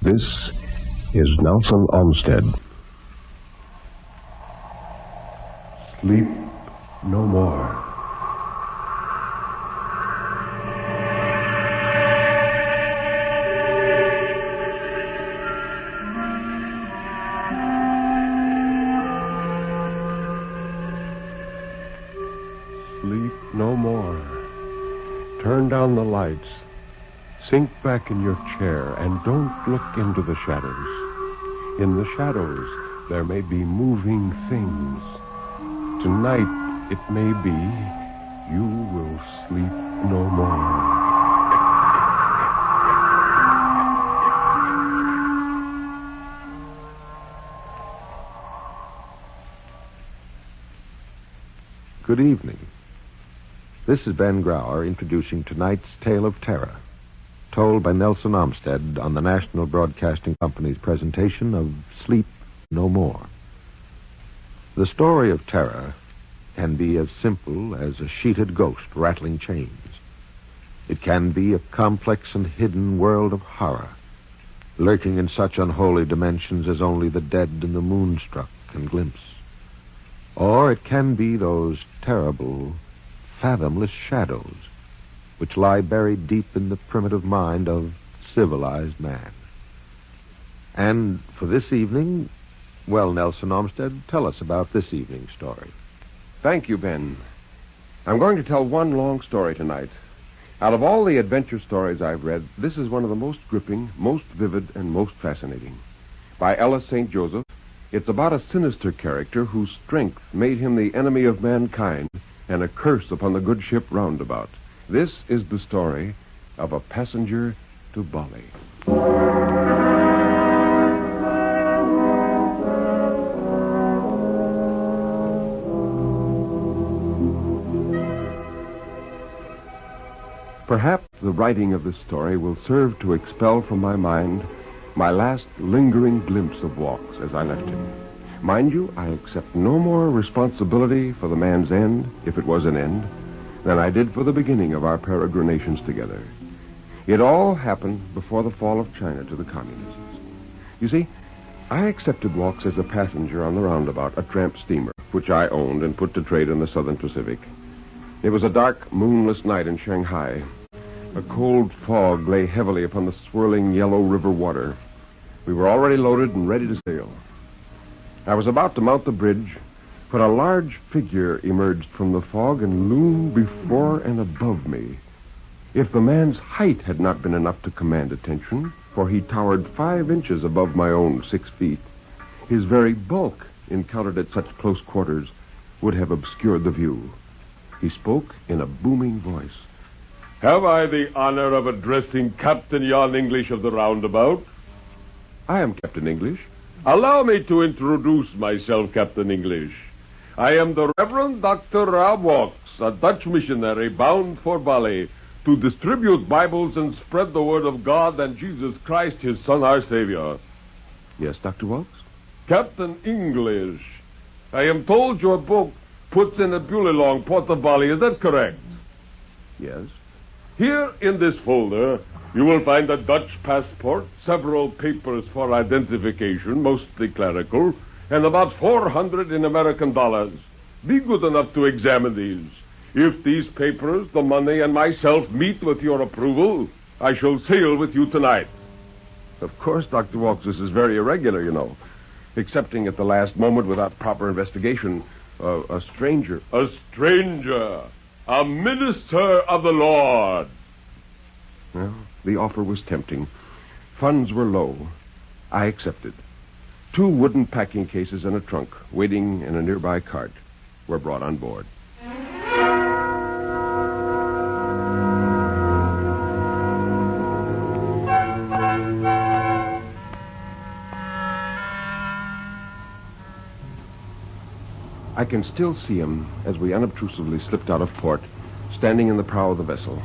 This is Nelson Olmsted. Sleep no more. Sleep no more. Turn down the lights. Sink back in your chair and don't look into the shadows. In the shadows, there may be moving things. Tonight, it may be, you will sleep no more. Good evening. This is Ben Grauer introducing tonight's Tale of Terror, told by Nelson Olmsted on the National Broadcasting Company's presentation of Sleep No More. The story of terror can be as simple as a sheeted ghost rattling chains. It can be a complex and hidden world of horror, lurking in such unholy dimensions as only the dead and the moonstruck can glimpse. Or it can be those terrible, fathomless shadows which lie buried deep in the primitive mind of civilized man. And for this evening, well, Nelson Olmsted, tell us about this evening's story. Thank you, Ben. I'm going to tell one long story tonight. Out of all the adventure stories I've read, this is one of the most gripping, most vivid, and most fascinating. By Ellis St. Joseph, it's about a sinister character whose strength made him the enemy of mankind and a curse upon the good ship Roundabout. This is the story of a passenger to Bali. Perhaps the writing of this story will serve to expel from my mind my last lingering glimpse of Walks as I left him. Mind you, I accept no more responsibility for the man's end, if it was an end, than I did for the beginning of our peregrinations together. It all happened before the fall of China to the communists. You see, I accepted Walks as a passenger on the Roundabout, a tramp steamer, which I owned and put to trade in the Southern Pacific. It was a dark, moonless night in Shanghai. A cold fog lay heavily upon the swirling yellow river water. We were already loaded and ready to sail. I was about to mount the bridge when a large figure emerged from the fog and loomed before and above me. If the man's height had not been enough to command attention, for he towered 5 inches above my own 6 feet, his very bulk, encountered at such close quarters, would have obscured the view. He spoke in a booming voice. Have I the honor of addressing Captain Yon English of the Roundabout? I am Captain English. Allow me to introduce myself, Captain English. I am the Reverend Dr. Rob Walks, a Dutch missionary bound for Bali to distribute Bibles and spread the word of God and Jesus Christ, his Son, our Savior. Yes, Dr. Walks? Captain English, I am told your book puts in a Bulelong, Port of Bali. Is that correct? Yes. Here in this folder, you will find a Dutch passport, several papers for identification, mostly clerical, and about 400 in American dollars. Be good enough to examine these. If these papers, the money, and myself meet with your approval, I shall sail with you tonight. Of course, Dr. Walks, this is very irregular, you know. Accepting at the last moment without proper investigation, a stranger. A stranger. A minister of the Lord. Well, the offer was tempting. Funds were low. I accepted. 2 wooden packing cases and a trunk, waiting in a nearby cart, were brought on board. I can still see him as we unobtrusively slipped out of port, standing in the prow of the vessel,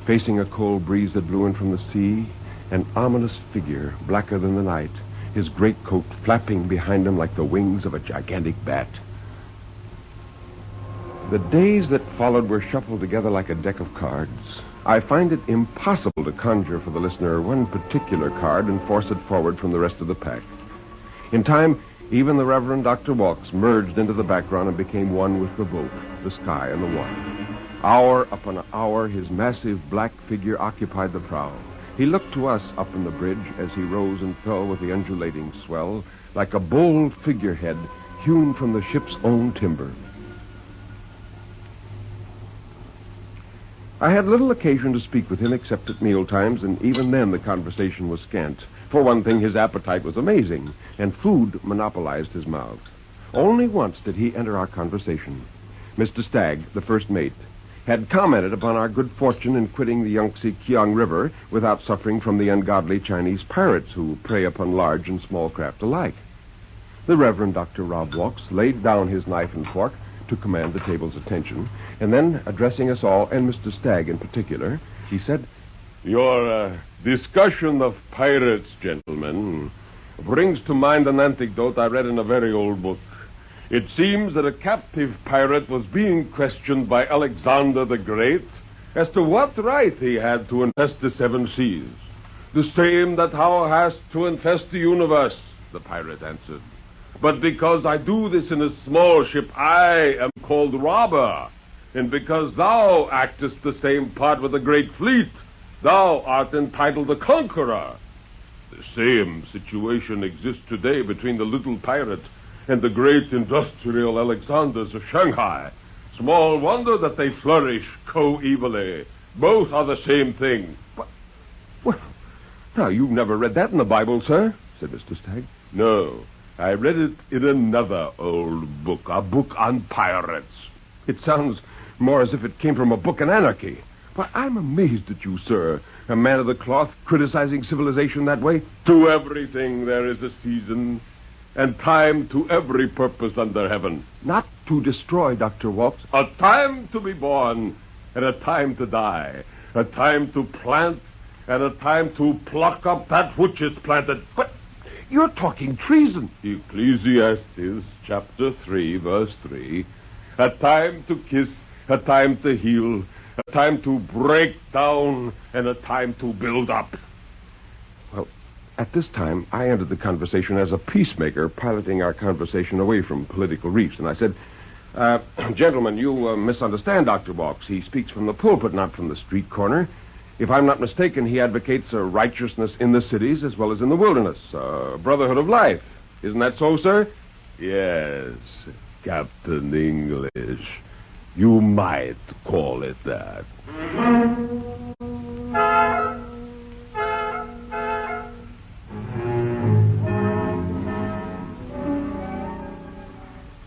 facing a cold breeze that blew in from the sea, an ominous figure, blacker than the night, his greatcoat flapping behind him like the wings of a gigantic bat. The days that followed were shuffled together like a deck of cards. I find it impossible to conjure for the listener one particular card and force it forward from the rest of the pack. In time, even the Reverend Dr. Walks merged into the background and became one with the boat, the sky, and the water. Hour upon hour, his massive black figure occupied the prow. He looked to us up in the bridge as he rose and fell with the undulating swell, like a bold figurehead hewn from the ship's own timber. I had little occasion to speak with him except at mealtimes, and even then the conversation was scant. For one thing, his appetite was amazing, and food monopolized his mouth. Only once did he enter our conversation. Mr. Stagg, the first mate, had commented upon our good fortune in quitting the Yangtze-Kiang River without suffering from the ungodly Chinese pirates who prey upon large and small craft alike. The Reverend Dr. Rob Walks laid down his knife and fork to command the table's attention, and then, addressing us all, and Mr. Stagg in particular, he said, "Your discussion of pirates, gentlemen, brings to mind an anecdote I read in a very old book. It seems that a captive pirate was being questioned by Alexander the Great as to what right he had to infest the seven seas. 'The same that thou hast to infest the universe,' the pirate answered. 'But because I do this in a small ship, I am called robber. And because thou actest the same part with a great fleet, thou art entitled a conqueror.' The same situation exists today between the little pirate and the great industrial Alexanders of Shanghai. Small wonder that they flourish coevally. Both are the same thing." Well, now, you've never read that in the Bible, sir, said Mr. Stagg. "No, I read it in another old book, a book on pirates." It sounds more as if it came from a book on anarchy. Why, I'm amazed at you, sir, a man of the cloth, criticizing civilization that way. "To everything there is a season, and time to every purpose under heaven." Not to destroy, Dr. Walks. "A time to be born, and a time to die. A time to plant, and a time to pluck up that which is planted." But you're talking treason. Ecclesiastes chapter 3, verse 3. "A time to kiss, a time to heal, a time to break down, and a time to build up." Well, at this time, I entered the conversation as a peacemaker, piloting our conversation away from political reefs. And I said, "Gentlemen, you misunderstand Dr. Walks. He speaks from the pulpit, not from the street corner. If I'm not mistaken, he advocates a righteousness in the cities as well as in the wilderness, a brotherhood of life. Isn't that so, sir?" "Yes, Captain English. You might call it that."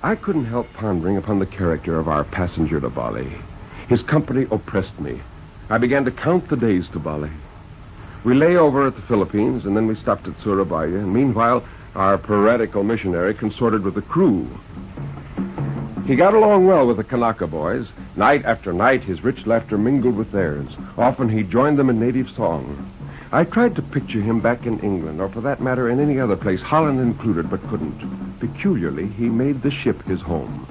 I couldn't help pondering upon the character of our passenger to Bali. His company oppressed me. I began to count the days to Bali. We lay over at the Philippines, and then we stopped at Surabaya, and meanwhile, our piratical missionary consorted with the crew. He got along well with the Kanaka boys. Night after night, his rich laughter mingled with theirs. Often he joined them in native song. I tried to picture him back in England, or for that matter in any other place, Holland included, but couldn't. Peculiarly, he made the ship his home.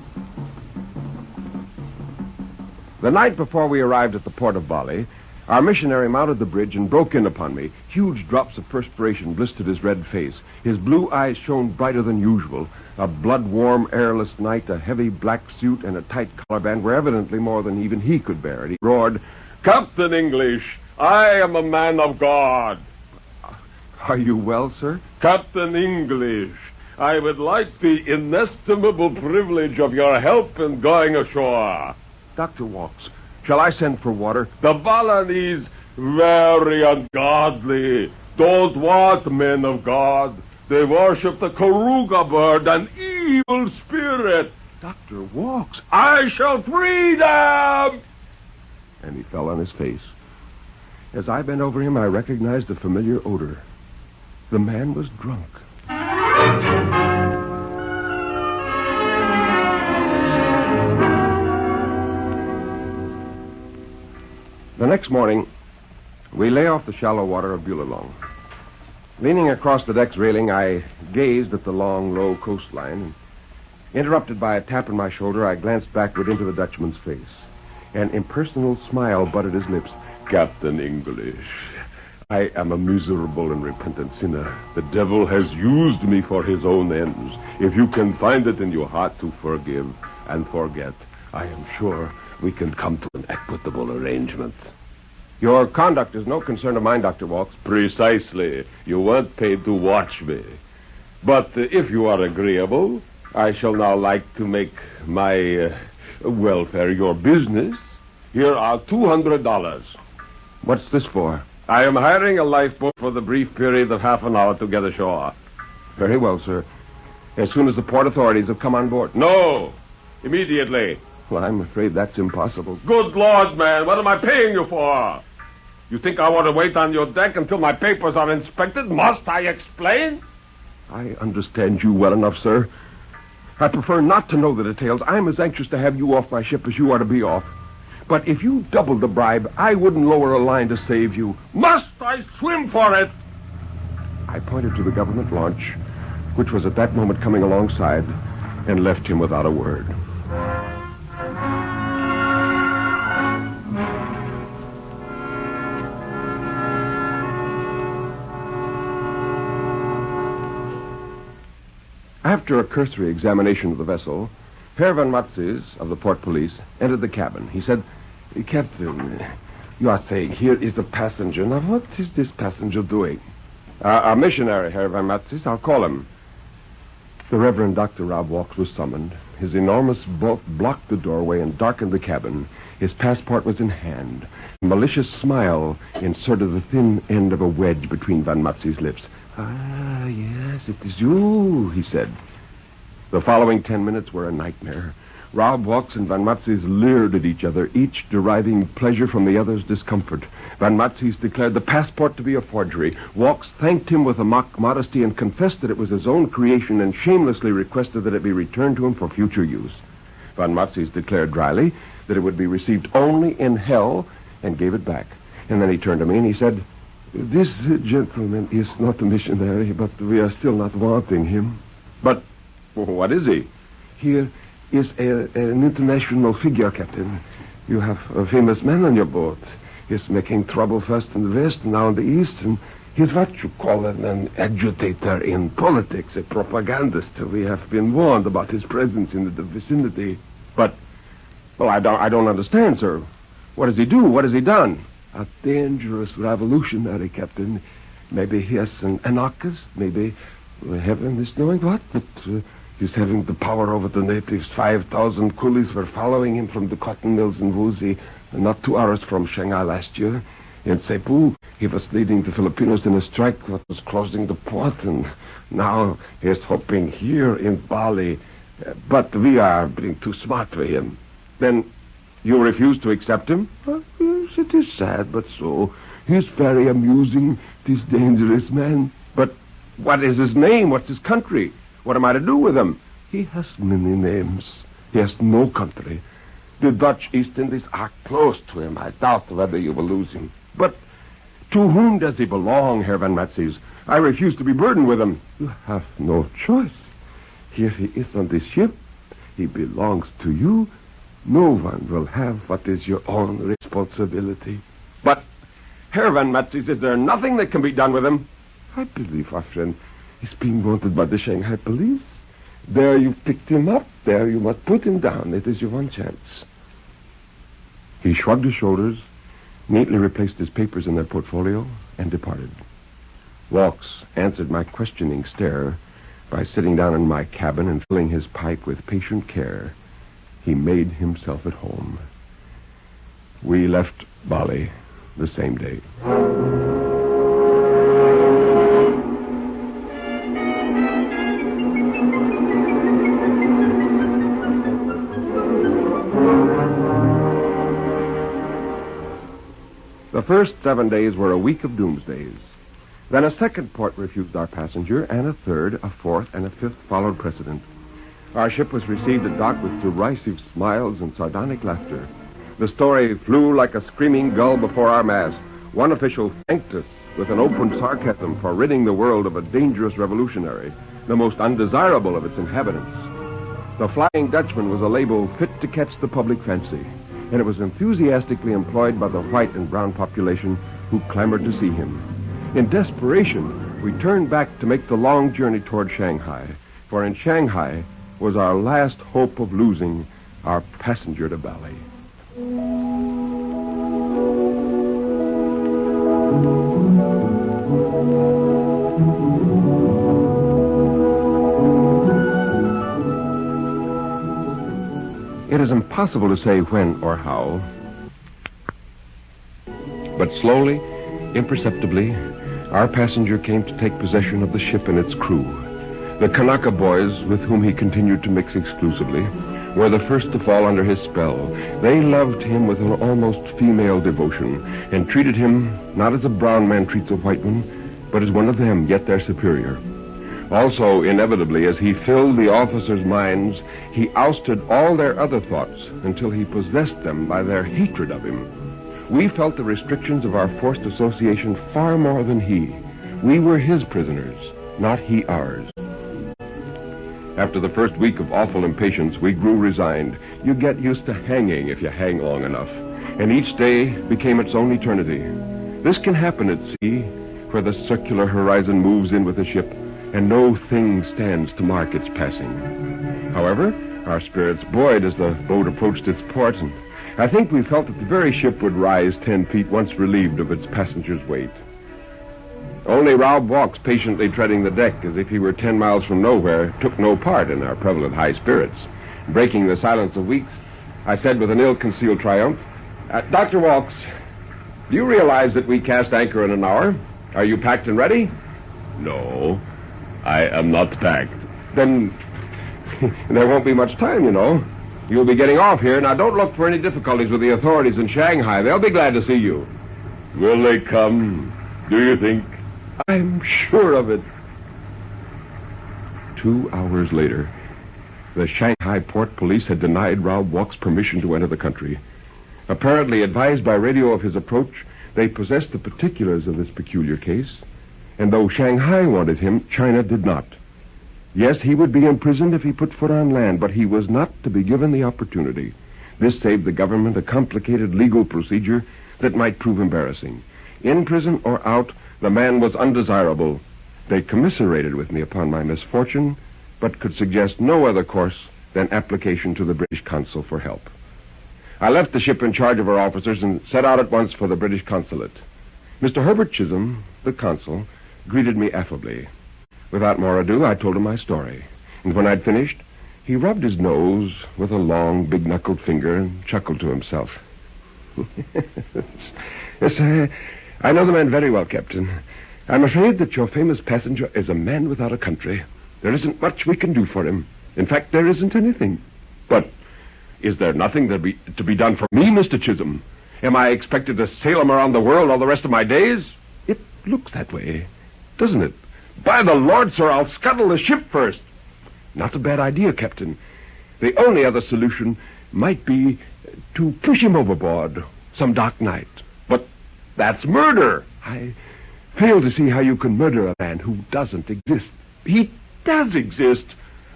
The night before we arrived at the port of Bali, our missionary mounted the bridge and broke in upon me. Huge drops of perspiration blistered his red face. His blue eyes shone brighter than usual. A blood-warm, airless night, a heavy black suit, and a tight collar band were evidently more than even he could bear. And he roared, "Captain English, I am a man of God." "Are you well, sir?" "Captain English, I would like the inestimable privilege of your help in going ashore." "Dr. Walks, shall I send for water?" "The Balinese, very ungodly, don't want men of God. They worship the Karuga bird, an evil spirit." "Dr. Walks." "I shall free them!" And he fell on his face. As I bent over him, I recognized a familiar odor. The man was drunk. The next morning, we lay off the shallow water of Bulalong. Leaning across the deck's railing, I gazed at the long, low coastline. Interrupted by a tap on my shoulder, I glanced backward into the Dutchman's face. An impersonal smile budded his lips. Captain English, I am a miserable and repentant sinner. The devil has used me for his own ends. If you can find it in your heart to forgive and forget, I am sure we can come to an equitable arrangement. Your conduct is no concern of mine, Dr. Waltz. Precisely. You weren't paid to watch me. But if you are agreeable, I shall now like to make my welfare your business. Here are $200. What's this for? I am hiring a lifeboat for the brief period of half an hour to get ashore. Very well, sir. As soon as the port authorities have come on board. No! Immediately. Well, I'm afraid that's impossible. Good Lord, man, what am I paying you for? You think I want to wait on your deck until my papers are inspected? Must I explain? I understand you well enough, sir. I prefer not to know the details. I'm as anxious to have you off my ship as you are to be off. But if you doubled the bribe, I wouldn't lower a line to save you. Must I swim for it? I pointed to the government launch, which was at that moment coming alongside, and left him without a word. After a cursory examination of the vessel, Herr Van Matzes of the port police entered the cabin. He said, "Captain, you are saying here is the passenger. Now, what is this passenger doing?" "A missionary, Herr Van Matzes. I'll call him." The Reverend Dr. Rob Walks was summoned. His enormous bulk blocked the doorway and darkened the cabin. His passport was in hand. A malicious smile inserted the thin end of a wedge between Van Matzes' lips. "Ah, yes, it is you," he said. The following 10 minutes were a nightmare. Rob Walks and Van Matzes leered at each other, each deriving pleasure from the other's discomfort. Van Matzes declared the passport to be a forgery. Walks thanked him with a mock modesty and confessed that it was his own creation and shamelessly requested that it be returned to him for future use. Van Matzes declared dryly that it would be received only in hell and gave it back. And then he turned to me and he said, "This gentleman is not a missionary, but we are still not wanting him." "But what is he?" "Here is an international figure, Captain. You have a famous man on your boat. He's making trouble first in the west and now in the east, and he's what you call an agitator in politics, a propagandist. We have been warned about his presence in the vicinity." "But, well, I don't understand, sir. What does he do? What has he done?" "A dangerous revolutionary, Captain. Maybe he is an anarchist, maybe heaven is knowing what, but he's having the power over the natives. 5,000 coolies were following him from the cotton mills in Wuxi, not 2 hours from Shanghai last year. In Cebu, he was leading the Filipinos in a strike that was closing the port, and now he's hoping here in Bali. But we are being too smart for him." "Then you refuse to accept him?" "Yes, it is sad, but so. He's very amusing, this dangerous man." "But what is his name? What's his country? What am I to do with him?" "He has many names. He has no country. The Dutch East Indies are close to him. I doubt whether you will lose him." "But to whom does he belong, Herr Van Matzes? I refuse to be burdened with him." "You have no choice. Here he is on this ship. He belongs to you. No one will have what is your own responsibility." "But, Herr Van Matzes, is there nothing that can be done with him?" "I believe our friend is being wanted by the Shanghai police. There you picked him up. There you must put him down. It is your one chance." He shrugged his shoulders, neatly replaced his papers in their portfolio, and departed. Walks answered my questioning stare by sitting down in my cabin and filling his pipe with patient care. He made himself at home. We left Bali the same day. The first 7 days were a week of doomsdays. Then a second port refused our passenger, and a third, a fourth, and a fifth followed precedent. Our ship was received at dock with derisive smiles and sardonic laughter. The story flew like a screaming gull before our mast. One official thanked us with an open sarcasm for ridding the world of a dangerous revolutionary, the most undesirable of its inhabitants. The Flying Dutchman was a label fit to catch the public fancy. and it was enthusiastically employed by the white and brown population who clamored to see him. In desperation, we turned back to make the long journey toward Shanghai, for in Shanghai was our last hope of losing our passenger to Bali. It is impossible to say when or how, but slowly, imperceptibly, our passenger came to take possession of the ship and its crew. The Kanaka boys, with whom he continued to mix exclusively, were the first to fall under his spell. They loved him with an almost female devotion and treated him not as a brown man treats a white one, but as one of them, yet their superior. Also, inevitably, as he filled the officers' minds, he ousted all their other thoughts until he possessed them by their hatred of him. We felt the restrictions of our forced association far more than he. We were his prisoners, not he ours. After the first week of awful impatience, we grew resigned. You get used to hanging if you hang long enough, and each day became its own eternity. This can happen at sea, where the circular horizon moves in with the ship, and no thing stands to mark its passing. However, our spirits buoyed as the boat approached its port, and I think we felt that the very ship would rise 10 feet once relieved of its passengers' weight. Only Rob Walks, patiently treading the deck as if he were 10 miles from nowhere, took no part in our prevalent high spirits. Breaking the silence of weeks, I said with an ill-concealed triumph, Dr. Walks, do you realize that we cast anchor in an hour? Are you packed and ready? No, I am not packed. Then there won't be much time, you know. You'll be getting off here. Now, don't look for any difficulties with the authorities in Shanghai. They'll be glad to see you. Will they come, do you think? I'm sure of it. 2 hours later, the Shanghai port police had denied Rob Walks permission to enter the country. Apparently advised by radio of his approach, they possessed the particulars of this peculiar case, and though Shanghai wanted him, China did not. Yes, he would be imprisoned if he put foot on land, but he was not to be given the opportunity. This saved the government a complicated legal procedure that might prove embarrassing. In prison or out, the man was undesirable. They commiserated with me upon my misfortune, but could suggest no other course than application to the British consul for help. I left the ship in charge of our officers and set out at once for the British consulate. Mr. Herbert Chisholm, the consul, greeted me affably. Without more ado, I told him my story, and when I'd finished, he rubbed his nose with a long, big-knuckled finger and chuckled to himself. Yes, I know the man very well, Captain. I'm afraid that your famous passenger is a man without a country. There isn't much we can do for him. In fact, there isn't anything. But is there nothing to be done for me, Mr. Chisholm? Am I expected to sail him around the world all the rest of my days? It looks that way, doesn't it? By the Lord, sir, I'll scuttle the ship first. Not a bad idea, Captain. The only other solution might be to push him overboard some dark night. But that's murder. I fail to see how you can murder a man who doesn't exist. He does exist.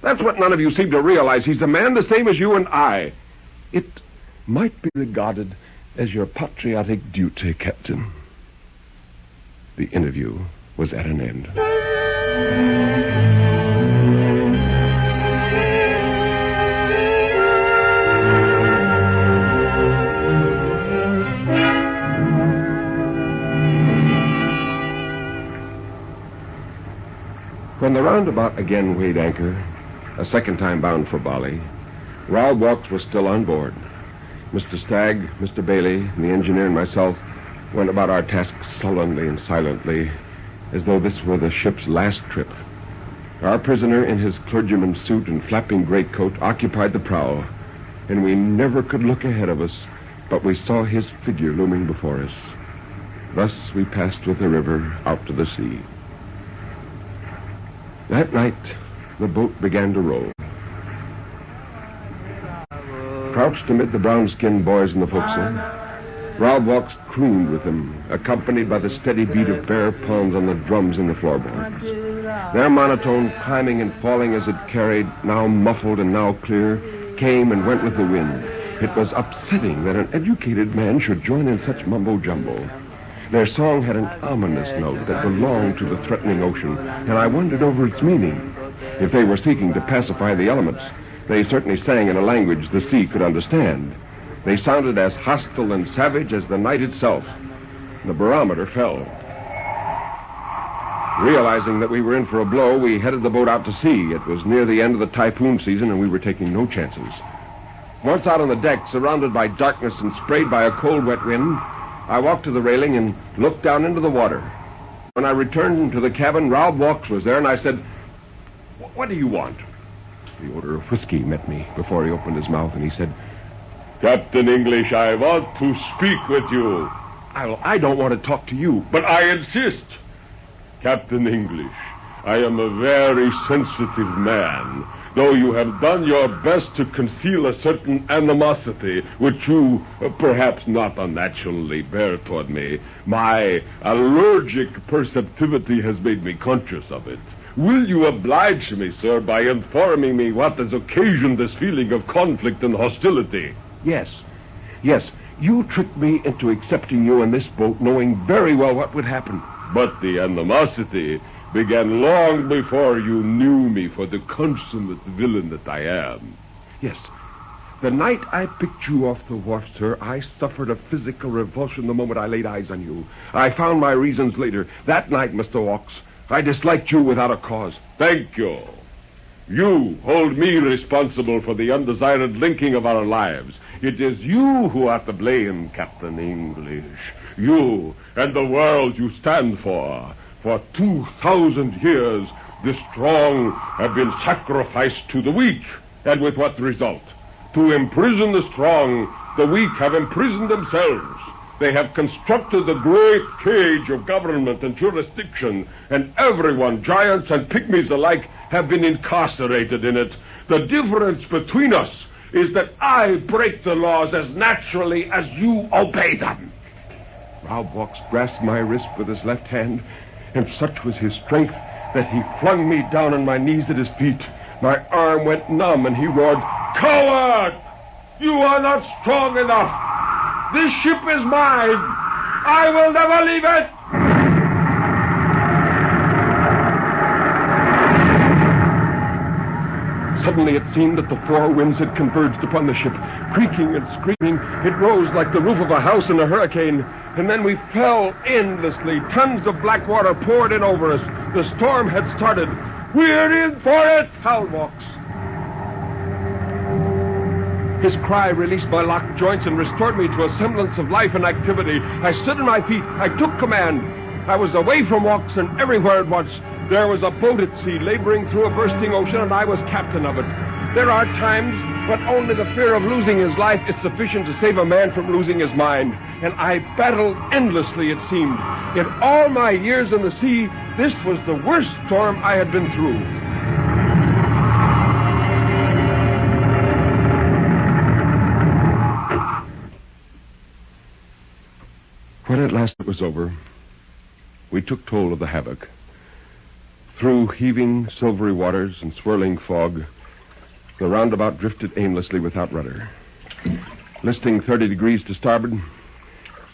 That's what none of you seem to realize. He's a man the same as you and I. It might be regarded as your patriotic duty, Captain. The interview was at an end. When the roundabout again weighed anchor, a second time bound for Bali, Rob Walks was still on board. Mr. Stagg, Mr. Bailey, and the engineer and myself went about our tasks sullenly and silently, as though this were the ship's last trip. Our prisoner, in his clergyman's suit and flapping greatcoat, occupied the prow, and we never could look ahead of us, but we saw his figure looming before us. Thus we passed with the river out to the sea. That night, the boat began to roll. Crouched amid the brown-skinned boys in the forecastle, Rob Walks crooned with them, accompanied by the steady beat of bear pawns on the drums in the floorboards. Their monotone climbing and falling as it carried, now muffled and now clear, came and went with the wind, It was upsetting that an educated man should join in such mumbo-jumbo. Their song had an ominous note that belonged to the threatening ocean, and I wondered over its meaning. If they were seeking to pacify the elements, they certainly sang in a language the sea could understand. They sounded as hostile and savage as the night itself. The barometer fell. Realizing that we were in for a blow, we headed the boat out to sea. It was near the end of the typhoon season, and we were taking no chances. Once out on the deck, surrounded by darkness and sprayed by a cold, wet wind, I walked to the railing and looked down into the water. When I returned to the cabin, Raoul Walks was there, and I said, "What do you want?" The odor of whiskey met me before he opened his mouth, and he said, Captain English, I want to speak with you. I don't want to talk to you. But I insist. Captain English, I am a very sensitive man. Though you have done your best to conceal a certain animosity, which you perhaps not unnaturally bear toward me, my allergic perceptivity has made me conscious of it. Will you oblige me, sir, by informing me what has occasioned this feeling of conflict and hostility? Yes. You tricked me into accepting you in this boat, knowing very well what would happen. But the animosity began long before you knew me for the consummate villain that I am. Yes. The night I picked you off the wharf, sir, I suffered a physical revulsion the moment I laid eyes on you. I found my reasons later. That night, Mr. Walks, I disliked you without a cause. Thank you. You hold me responsible for the undesired linking of our lives. It is you who are to blame, Captain English. You and the world you stand for. For 2,000 years, the strong have been sacrificed to the weak. And with what result? To imprison the strong, the weak have imprisoned themselves. They have constructed a great cage of government and jurisdiction, and everyone, giants and pygmies alike, have been incarcerated in it. The difference between us is that I break the laws as naturally as you obey them. Raoul Walks grasped my wrist with his left hand, and such was his strength that he flung me down on my knees at his feet. My arm went numb, and he roared, "Coward! You are not strong enough! This ship is mine! I will never leave it!" Suddenly it seemed that the four winds had converged upon the ship. Creaking and screaming, it rose like the roof of a house in a hurricane. And then we fell endlessly. Tons of black water poured in over us. The storm had started. "We're in for it!" howled Walks. His cry released my locked joints and restored me to a semblance of life and activity. I stood on my feet. I took command. I was away from Walks and everywhere at once. There was a boat at sea laboring through a bursting ocean, and I was captain of it. There are times when only the fear of losing his life is sufficient to save a man from losing his mind. And I battled endlessly, it seemed. In all my years in the sea, this was the worst storm I had been through. When at last it was over, we took toll of the havoc. Through heaving, silvery waters and swirling fog, the roundabout drifted aimlessly without rudder. Listing 30 degrees to starboard,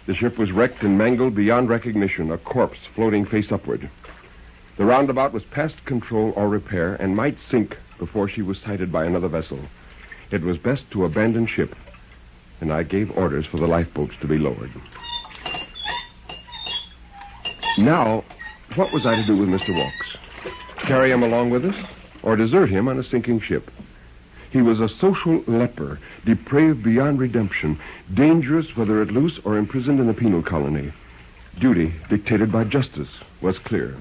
the ship was wrecked and mangled beyond recognition, a corpse floating face upward. The roundabout was past control or repair and might sink before she was sighted by another vessel. It was best to abandon ship, and I gave orders for the lifeboats to be lowered. Now, what was I to do with Mr. Walks? Carry him along with us, or desert him on a sinking ship? He was a social leper, depraved beyond redemption, dangerous whether at loose or imprisoned in a penal colony. Duty, dictated by justice, was clear.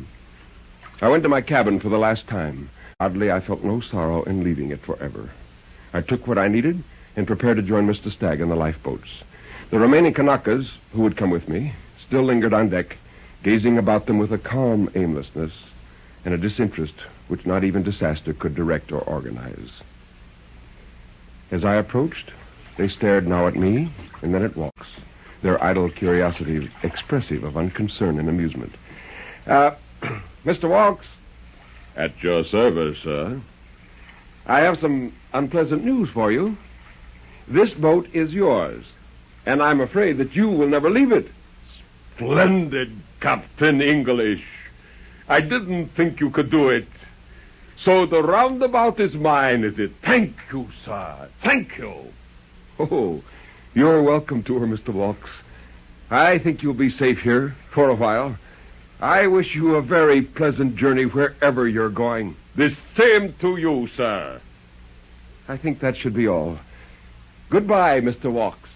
I went to my cabin for the last time. Oddly, I felt no sorrow in leaving it forever. I took what I needed and prepared to join Mr. Stagg in the lifeboats. The remaining Kanakas, who would come with me, still lingered on deck, gazing about them with a calm aimlessness and a disinterest which not even disaster could direct or organize. As I approached, they stared now at me and then at Walks, their idle curiosity expressive of unconcern and amusement. Mr. Walks? At your service, sir. I have some unpleasant news for you. This boat is yours, and I'm afraid that you will never leave it. Splendid, Captain English. I didn't think you could do it. So the roundabout is mine, is it? Thank you, sir. Thank you. Oh, you're welcome to her, Mr. Walks. I think you'll be safe here for a while. I wish you a very pleasant journey wherever you're going. The same to you, sir. I think that should be all. Goodbye, Mr. Walks.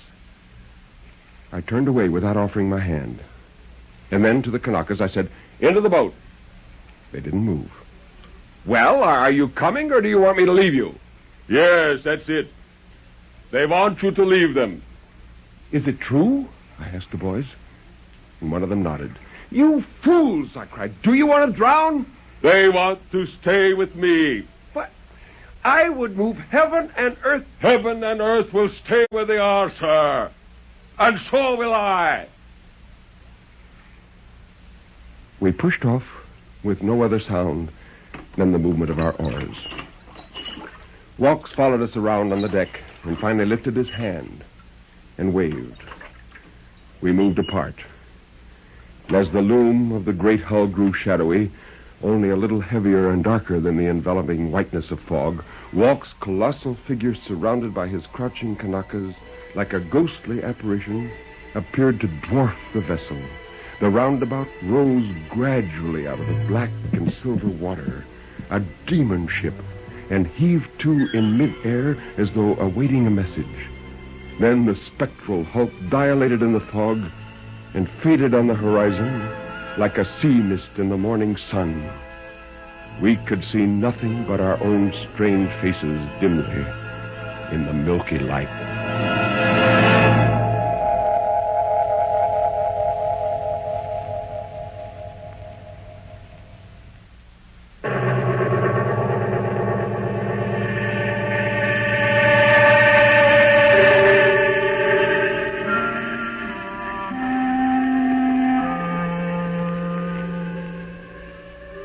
I turned away without offering my hand. And then to the Kanakas I said, into the boat. They didn't move. Well, are you coming, or do you want me to leave you? Yes, that's it. They want you to leave them. Is it true? I asked the boys. And one of them nodded. You fools, I cried. Do you want to drown? They want to stay with me. But I would move heaven and earth. Heaven and earth will stay where they are, sir. And so will I. We pushed off with no other sound than the movement of our oars. Walks followed us around on the deck and finally lifted his hand and waved. We moved apart. And as the loom of the great hull grew shadowy, only a little heavier and darker than the enveloping whiteness of fog, Walk's colossal figure, surrounded by his crouching Kanakas, like a ghostly apparition, appeared to dwarf the vessel. The roundabout rose gradually out of the black and silver water, a demon ship, and heaved to in midair as though awaiting a message. Then the spectral hulk dilated in the fog and faded on the horizon like a sea mist in the morning sun. We could see nothing but our own strange faces dimly in the milky light.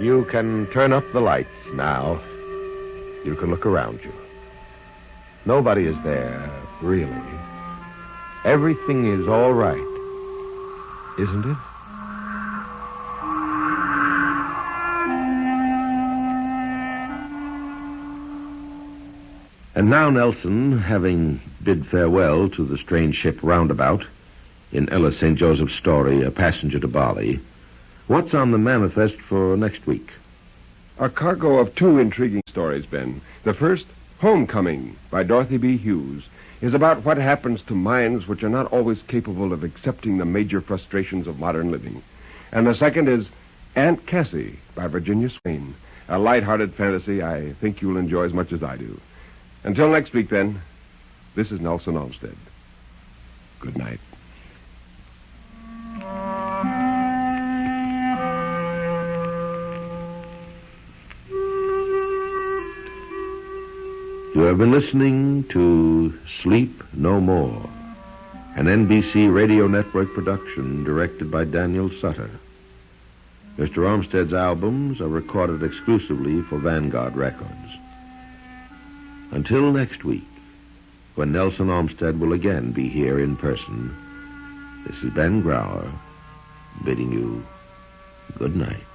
You can turn up the lights now. You can look around you. Nobody is there, really. Everything is all right, isn't it? And now Nelson, having bid farewell to the strange ship Roundabout, in Ella St. Joseph's story, A Passenger to Bali, what's on the manifest for next week? A cargo of two intriguing stories, Ben. The first, Homecoming, by Dorothy B. Hughes, is about what happens to minds which are not always capable of accepting the major frustrations of modern living. And the second is Aunt Cassie, by Virginia Swain, a light-hearted fantasy I think you'll enjoy as much as I do. Until next week, then, this is Nelson Olmsted. Good night. You have been listening to Sleep No More, an NBC Radio Network production directed by Daniel Sutter. Mr. Olmsted's albums are recorded exclusively for Vanguard Records. Until next week, when Nelson Olmsted will again be here in person, this is Ben Grauer bidding you good night.